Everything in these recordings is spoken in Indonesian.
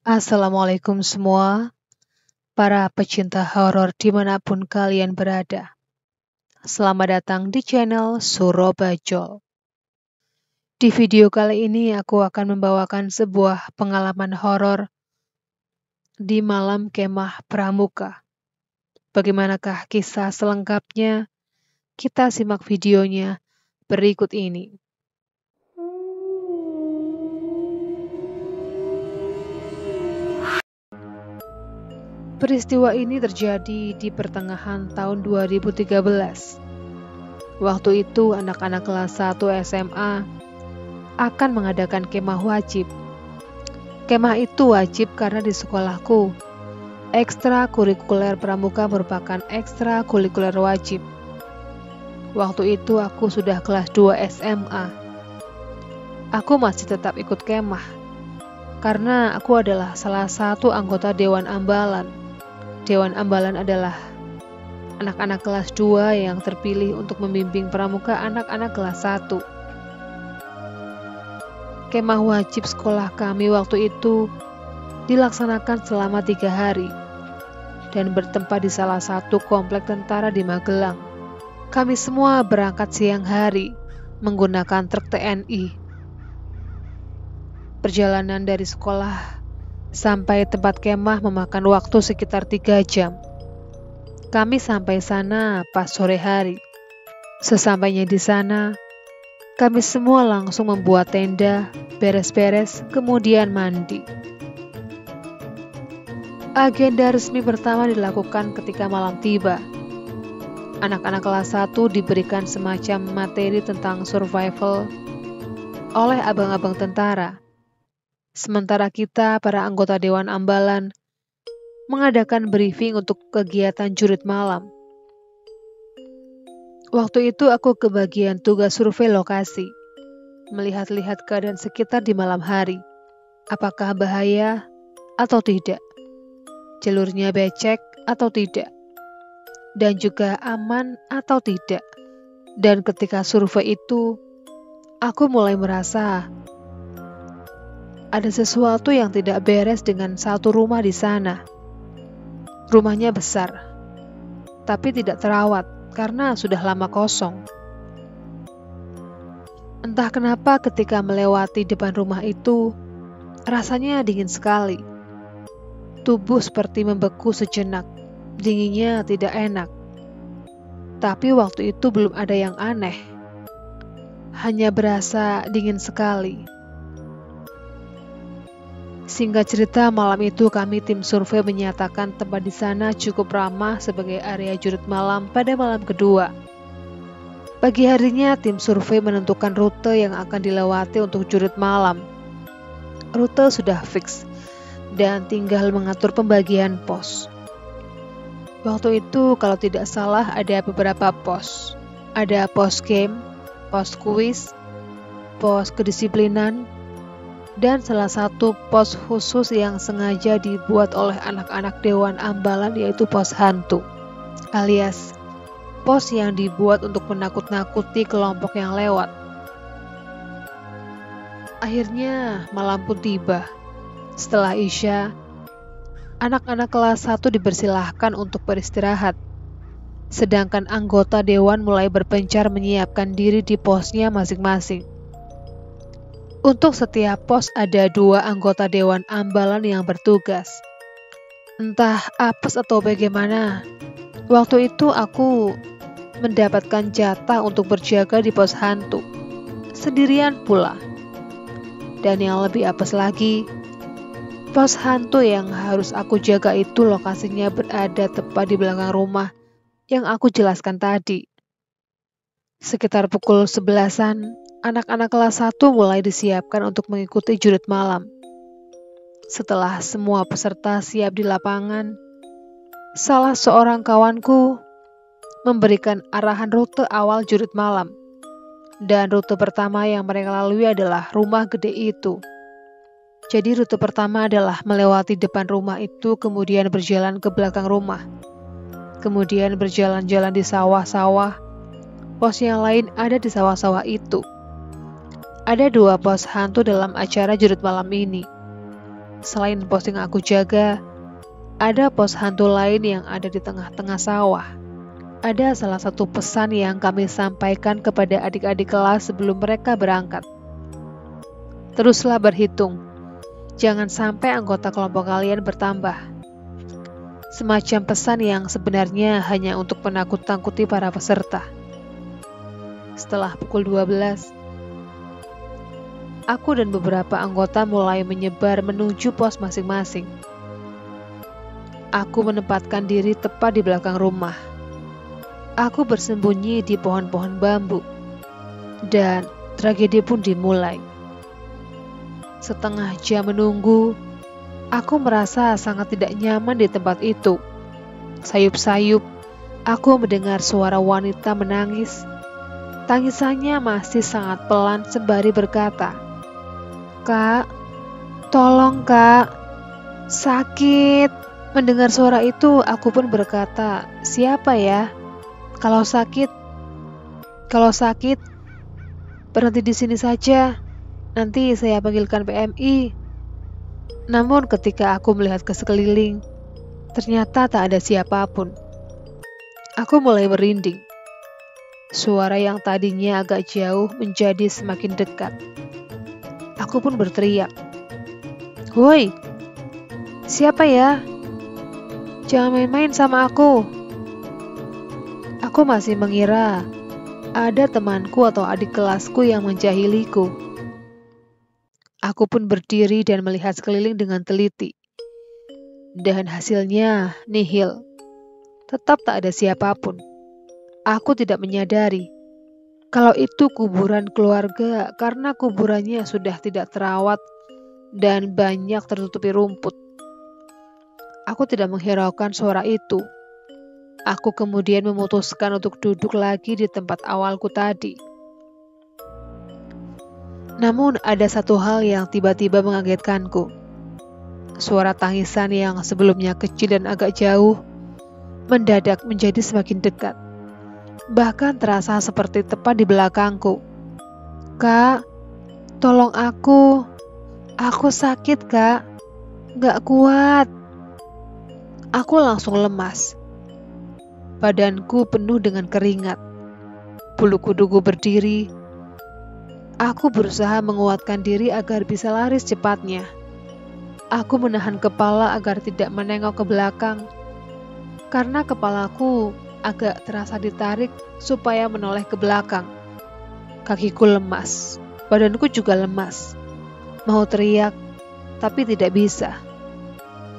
Assalamualaikum semua, para pecinta horor dimanapun kalian berada. Selamat datang di channel Suro Bajol. Di video kali ini aku akan membawakan sebuah pengalaman horor di malam kemah pramuka. Bagaimanakah kisah selengkapnya? Kita simak videonya berikut ini. Peristiwa ini terjadi di pertengahan tahun 2013. Waktu itu anak-anak kelas 1 SMA akan mengadakan kemah wajib. Kemah itu wajib karena di sekolahku, ekstrakurikuler pramuka merupakan ekstrakurikuler wajib. Waktu itu aku sudah kelas 2 SMA. Aku masih tetap ikut kemah, karena aku adalah salah satu anggota Dewan Ambalan. Dewan Ambalan adalah anak-anak kelas 2 yang terpilih untuk membimbing pramuka anak-anak kelas 1. Kemah wajib sekolah kami waktu itu dilaksanakan selama 3 hari dan bertempat di salah satu komplek tentara di Magelang. Kami semua berangkat siang hari menggunakan truk TNI. Perjalanan dari sekolah sampai tempat kemah memakan waktu sekitar 3 jam. Kami sampai sana pas sore hari. Sesampainya di sana, kami semua langsung membuat tenda, beres-beres, kemudian mandi. Agenda resmi pertama dilakukan ketika malam tiba. Anak-anak kelas 1 diberikan semacam materi tentang survival oleh abang-abang tentara. Sementara kita, para anggota Dewan Ambalan, mengadakan briefing untuk kegiatan jurit malam. Waktu itu aku kebagian tugas survei lokasi, melihat-lihat keadaan sekitar di malam hari. Apakah bahaya atau tidak? Jalurnya becek atau tidak? Dan juga aman atau tidak? Dan ketika survei itu, aku mulai merasa ada sesuatu yang tidak beres dengan satu rumah di sana. Rumahnya besar, tapi tidak terawat karena sudah lama kosong. Entah kenapa ketika melewati depan rumah itu, rasanya dingin sekali. Tubuh seperti membeku sejenak, dinginnya tidak enak. Tapi waktu itu belum ada yang aneh, hanya berasa dingin sekali. Singkat cerita, malam itu kami tim survei menyatakan tempat di sana cukup ramah sebagai area jurit malam pada malam kedua. Pagi harinya, tim survei menentukan rute yang akan dilewati untuk jurit malam. Rute sudah fix dan tinggal mengatur pembagian pos. Waktu itu kalau tidak salah ada beberapa pos. Ada pos game, pos kuis, pos kedisiplinan, dan salah satu pos khusus yang sengaja dibuat oleh anak-anak Dewan Ambalan yaitu pos hantu, alias pos yang dibuat untuk menakut-nakuti kelompok yang lewat. Akhirnya malam pun tiba. Setelah Isya, anak-anak kelas 1 dipersilahkan untuk beristirahat, sedangkan anggota Dewan mulai berpencar menyiapkan diri di posnya masing-masing. Untuk setiap pos ada 2 anggota Dewan Ambalan yang bertugas. Entah apes atau bagaimana, waktu itu aku mendapatkan jatah untuk berjaga di pos hantu, sendirian pula. Dan yang lebih apes lagi, pos hantu yang harus aku jaga itu lokasinya berada tepat di belakang rumah yang aku jelaskan tadi. Sekitar pukul 11-an, anak-anak kelas 1 mulai disiapkan untuk mengikuti jurit malam. Setelah semua peserta siap di lapangan, salah seorang kawanku memberikan arahan rute awal jurit malam. Dan rute pertama yang mereka lalui adalah rumah gede itu. Jadi rute pertama adalah melewati depan rumah itu, kemudian berjalan ke belakang rumah. Kemudian berjalan-jalan di sawah-sawah. Pos yang lain ada di sawah-sawah itu. Ada 2 pos hantu dalam acara jurit malam ini. Selain pos yang aku jaga, ada pos hantu lain yang ada di tengah-tengah sawah. Ada salah satu pesan yang kami sampaikan kepada adik-adik kelas sebelum mereka berangkat. Teruslah berhitung. Jangan sampai anggota kelompok kalian bertambah. Semacam pesan yang sebenarnya hanya untuk menakut-takuti para peserta. Setelah pukul 12, aku dan beberapa anggota mulai menyebar menuju pos masing-masing. Aku menempatkan diri tepat di belakang rumah. Aku bersembunyi di pohon-pohon bambu. Dan tragedi pun dimulai. Setengah jam menunggu, aku merasa sangat tidak nyaman di tempat itu. Sayup-sayup, aku mendengar suara wanita menangis. Tangisannya masih sangat pelan sembari berkata, "Kak, tolong kak, sakit." Mendengar suara itu, aku pun berkata, "Siapa ya? Kalau sakit, berhenti di sini saja. Nanti saya panggilkan PMI." Namun ketika aku melihat ke sekeliling, ternyata tak ada siapapun. Aku mulai merinding. Suara yang tadinya agak jauh menjadi semakin dekat. Aku pun berteriak, "Woi, siapa ya? Jangan main-main sama aku." Aku masih mengira ada temanku atau adik kelasku yang menjahiliku. Aku pun berdiri dan melihat sekeliling dengan teliti. Dan hasilnya nihil. Tetap tak ada siapapun. Aku tidak menyadari kalau itu kuburan keluarga karena kuburannya sudah tidak terawat dan banyak tertutupi rumput. Aku tidak menghiraukan suara itu. Aku kemudian memutuskan untuk duduk lagi di tempat awalku tadi. Namun ada satu hal yang tiba-tiba mengagetkanku. Suara tangisan yang sebelumnya kecil dan agak jauh, mendadak menjadi semakin dekat. Bahkan terasa seperti tepat di belakangku. "Kak, tolong aku. Aku sakit, Kak. Gak kuat." Aku langsung lemas. Badanku penuh dengan keringat. Bulu kuduku berdiri. Aku berusaha menguatkan diri agar bisa lari secepatnya. Aku menahan kepala agar tidak menengok ke belakang. Karena kepalaku agak terasa ditarik supaya menoleh ke belakang. Kakiku lemas. Badanku juga lemas. Mau teriak, tapi tidak bisa.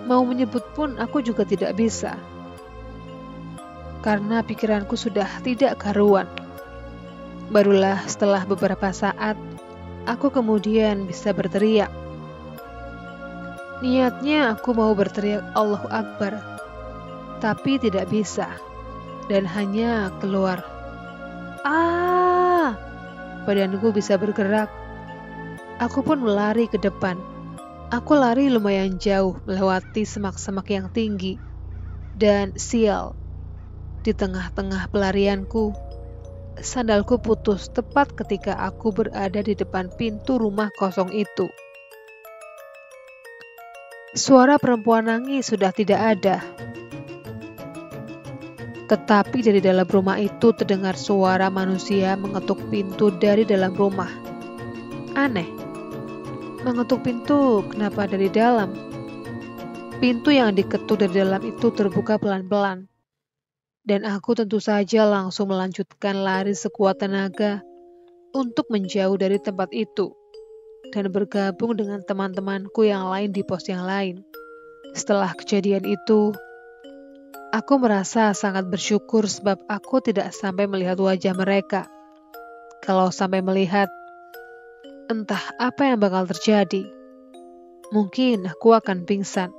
Mau menyebut pun aku juga tidak bisa. Karena pikiranku sudah tidak karuan. Barulah setelah beberapa saat, aku kemudian bisa berteriak. Niatnya aku mau berteriak Allahu Akbar, tapi tidak bisa. Dan hanya keluar, "Ah!" Badanku bisa bergerak. Aku pun melari ke depan. Aku lari lumayan jauh melewati semak-semak yang tinggi. Dan sial, di tengah-tengah pelarianku, sandalku putus tepat ketika aku berada di depan pintu rumah kosong itu. Suara perempuan nangis sudah tidak ada. Tetapi dari dalam rumah itu terdengar suara manusia mengetuk pintu dari dalam rumah. Aneh. Mengetuk pintu, kenapa dari dalam? Pintu yang diketuk dari dalam itu terbuka pelan-pelan. Dan aku tentu saja langsung melanjutkan lari sekuat tenaga untuk menjauh dari tempat itu dan bergabung dengan teman-temanku yang lain di pos yang lain. Setelah kejadian itu, aku merasa sangat bersyukur sebab aku tidak sampai melihat wajah mereka. Kalau sampai melihat, entah apa yang bakal terjadi. Mungkin aku akan pingsan.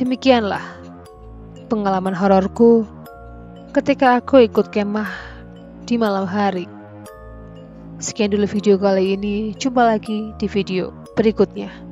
Demikianlah pengalaman hororku ketika aku ikut kemah di malam hari. Sekian dulu video kali ini. Jumpa lagi di video berikutnya.